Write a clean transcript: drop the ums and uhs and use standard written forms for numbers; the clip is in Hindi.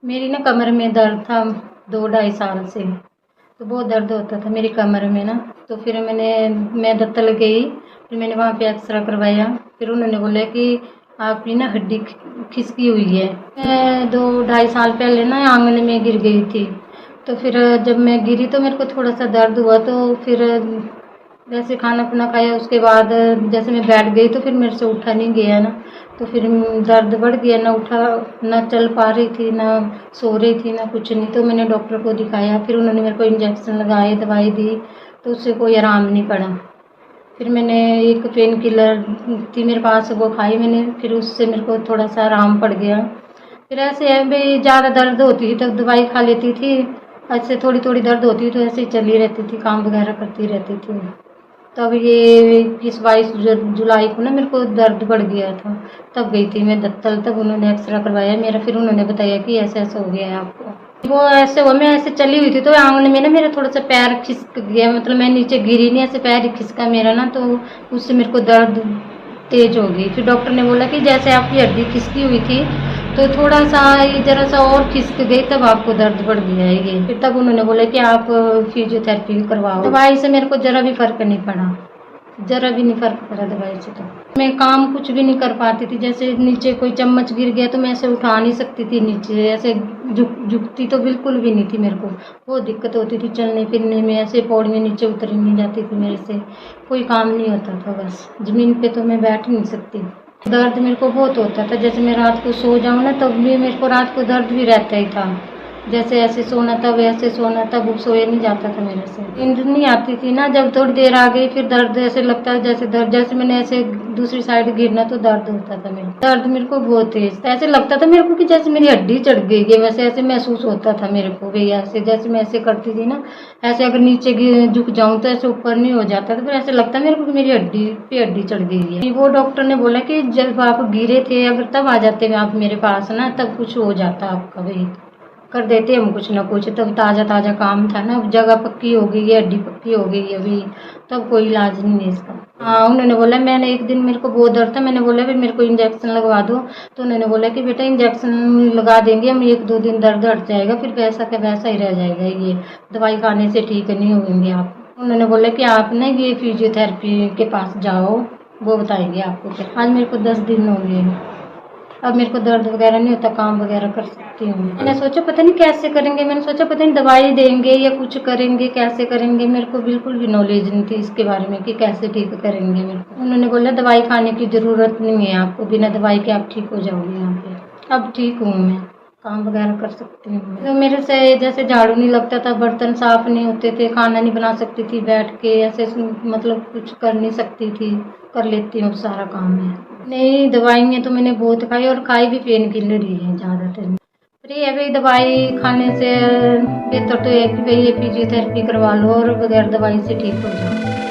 मेरी ना कमर में दर्द था 2 ढाई साल से। तो बहुत दर्द होता था मेरी कमर में ना। तो फिर मैं दत्तल गई। फिर मैंने वहाँ पे एक्सरा करवाया। फिर उन्होंने बोला कि आपकी ना हड्डी खिसकी हुई है। मैं 2 ढाई साल पहले ना आंगन में गिर गई थी। तो फिर जब मैं गिरी तो मेरे को थोड़ा सा दर्द हुआ। तो फिर वैसे खाना पीना खाया, उसके बाद जैसे मैं बैठ गई तो फिर मेरे से उठा नहीं गया ना। तो फिर दर्द बढ़ गया, ना उठा, ना चल पा रही थी, ना सो रही थी, ना कुछ नहीं। तो मैंने डॉक्टर को दिखाया। फिर उन्होंने मेरे को इंजेक्शन लगाए, दवाई दी। तो उससे कोई आराम नहीं पड़ा। फिर मैंने एक पेन किलर थी मेरे पास, वो खाई मैंने। फिर उससे मेरे को थोड़ा सा आराम पड़ गया। फिर ऐसे है भाई, ज़्यादा दर्द होती थी तब दवाई खा लेती थी। ऐसे थोड़ी थोड़ी दर्द होती थी तो ऐसे ही चली रहती थी, काम वगैरह करती रहती थी। तब ये 21-22 जुलाई को ना मेरे को दर्द बढ़ गया था। तब गई थी मैं दत्तल। तब उन्होंने एक्सरा करवाया मेरा। फिर उन्होंने बताया कि ऐसा ऐसा हो गया है आपको। वो ऐसे हुआ, मैं ऐसे चली हुई थी तो आंगन में ना मेरा थोड़ा सा पैर खिसक गया। मतलब मैं नीचे गिरी नहीं, ऐसे पैर ही खिसका मेरा ना। तो उससे मेरे को दर्द तेज हो गई। फिर डॉक्टर ने बोला कि जैसे आपकी हड्डी खिसकी हुई थी तो थोड़ा सा ये जरा सा और खिसक गई, तब आपको दर्द बढ़ गया है ये। फिर तब उन्होंने बोला कि आप फिजियोथेरेपी करवाओ। दवाई से मेरे को जरा भी फर्क नहीं पड़ा, जरा भी नहीं फर्क पड़ा दवाई से। तो मैं काम कुछ भी नहीं कर पाती थी। जैसे नीचे कोई चम्मच गिर गया तो मैं ऐसे उठा नहीं सकती थी, नीचे ऐसे झुकती तो बिल्कुल भी नहीं थी। मेरे को बहुत दिक्कत होती थी चलने फिरने में। ऐसे पौड़ियाँ नीचे उतर ही नहीं जाती थी मेरे से, कोई काम नहीं होता था। बस ज़मीन पे तो मैं बैठ ही नहीं सकती। दर्द मेरे को बहुत होता था। जैसे मैं रात को सो जाऊँ ना तब भी मेरे को रात को दर्द भी रहता ही था। जैसे ऐसे सोना था वैसे सोना था, वो सोया नहीं जाता था मेरे से। नींद नहीं आती थी ना। जब थोड़ी देर आ गई फिर दर्द ऐसे लगता है जैसे दर्द, जैसे मैंने ऐसे दूसरी साइड गिरना तो दर्द होता था मेरे। दर्द मेरे को बहुत तेज, ऐसे लगता था मेरे को कि जैसे मेरी हड्डी चढ़ गई है। वैसे ऐसे महसूस होता था मेरे को भी। ऐसे जैसे मैं ऐसे करती थी ना, ऐसे अगर नीचे झुक जाऊं तो ऐसे ऊपर नहीं हो जाता था। फिर ऐसे लगता मेरे को कि मेरी हड्डी पे हड्डी चढ़ गई है। वो डॉक्टर ने बोला कि जब आप गिरे थे अगर तब आ जाते आप मेरे पास ना, तब कुछ हो जाता आपका, भाई कर देते हम कुछ ना कुछ। तब ताज़ा ताज़ा काम था ना। अब जगह पक्की हो गई है, हड्डी पक्की हो गई है अभी, तब कोई इलाज नहीं है इसका। हाँ, उन्होंने बोला, मैंने एक दिन मेरे को बहुत दर्द था, मैंने बोला भी मेरे को इंजेक्शन लगवा दो। तो उन्होंने बोला कि बेटा इंजेक्शन लगा देंगे हम, 1-2 दिन दर्द हट जाएगा, फिर वैसा का वैसा ही रह जाएगा, ये दवाई खाने से ठीक नहीं होंगे आप। उन्होंने बोला कि आप ना ये फिजियोथेरेपी के पास जाओ, वो बताएंगे आपको। फिर आज मेरे को 10 दिन हो गए। अब मेरे को दर्द वगैरह नहीं होता, काम वगैरह कर सकती हूँ। मैंने सोचा पता नहीं कैसे करेंगे, मैंने सोचा पता नहीं दवाई देंगे या कुछ करेंगे, कैसे करेंगे। मेरे को बिल्कुल भी नॉलेज नहीं थी इसके बारे में कि कैसे ठीक करेंगे मेरे को। उन्होंने बोला दवाई खाने की ज़रूरत नहीं है आपको, बिना दवाई के आप ठीक हो जाओगे यहाँ पे। अब ठीक हूँ मैं, काम वगैरह कर सकती हूँ। तो मेरे से जैसे झाड़ू नहीं लगता था, बर्तन साफ नहीं होते थे, खाना नहीं बना सकती थी बैठ के, ऐसे मतलब कुछ कर नहीं सकती थी। कर लेती हूँ सारा काम मैं। नहीं, दवाइयाँ तो मैंने बहुत खाई और खाई भी पेन किलर ही है ज़्यादातर। पर ये है भाई, दवाई खाने से बेहतर तो है कि भाई ये फिजियोथेरेपी करवा लो और बगैर दवाई से ठीक हो जाओ।